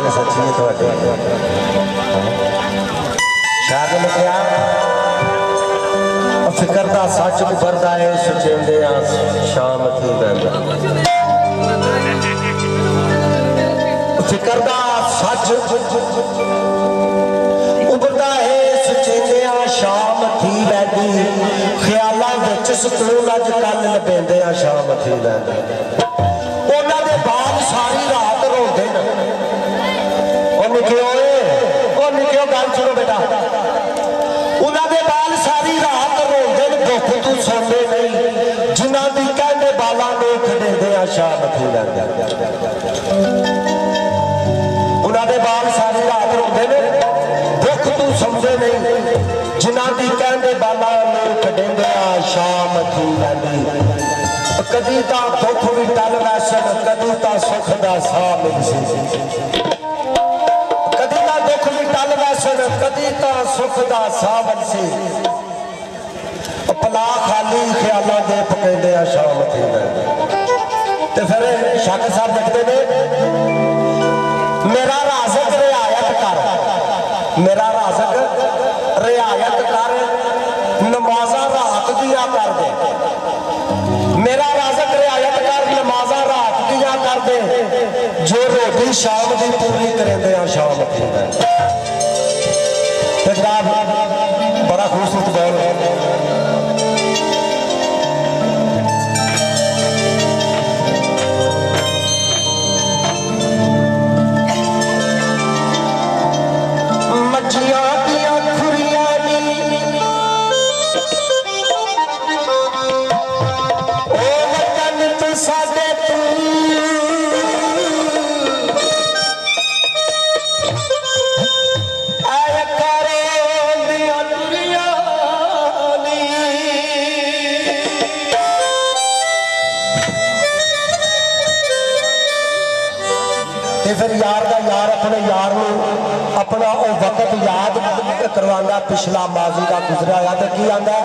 गल सच्ची है थोड़े शायद लिखिया फिकर का सच उभरता है सुचेंदे शाम थी बहता फिकर का सच उभरता है सुचेंदे शाम थी बहती ख्यालों विच सुकून अज कल लभेंदे शाम थी बहती उन्होंने बाल सारी रात रोंदे न निक्यो गल सुनो बेटा उन्होंने बाल सारी रात रोंदे दुख तू सुनते नहीं जिन्हों की कहते बालों को खड़ेंदे शाम थी बहती उन्होंने बाल सारी रात रोंदे ने दुख तू समझे नहीं जिन्हों की कहते बालों को खड़ेंदे शाम थी बहती कदी तो दुख भी टल वैसन कदी तो सुख का साह मिल सी कदी तो दुख भी टल वैसन कदी तो सुख का साह मिल सी पला खाली ख्यालों के पकेंदे शाम थी तो फिर शक साहब लिखते हैं मेरा राजक रियायत कर मेरा राजक रियायत कर नमाजा रात दिया कर दे मेरा राजक रियायत कर नमाजा रात दिया कर दे जो रोटी शाम की पूरी करेंदे शाम थी बड़ा खूबसूरत बोल फिर यार का यार अपने यार अपना वो वक्त याद करवाना पिछला माजी का गुजरा या तो की आंदा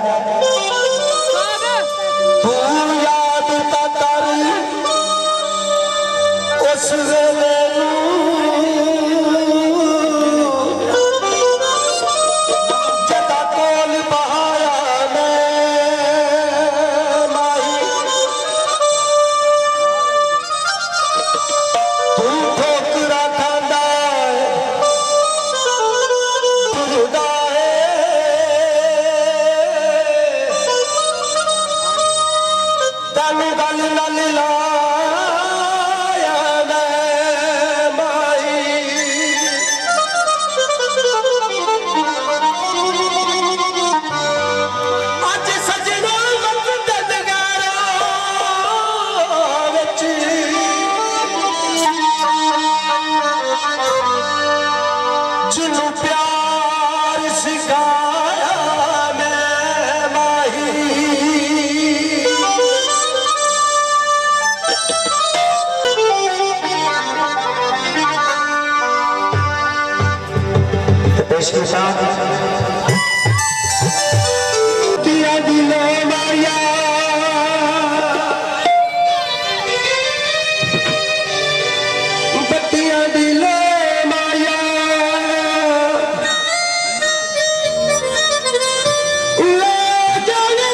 तू याद कर उस वेले जदा कोल बहाया माही तू के साथ दिया दिलो माया बत्तियां दिलो माया ले जाने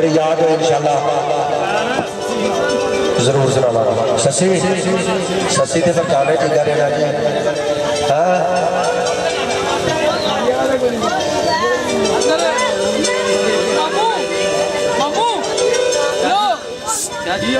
मेरे याद हो इंशाल्लाह जरूर सुनावा। ससी ससी के फिर गाने टीका देना जी। हाँ क्या जी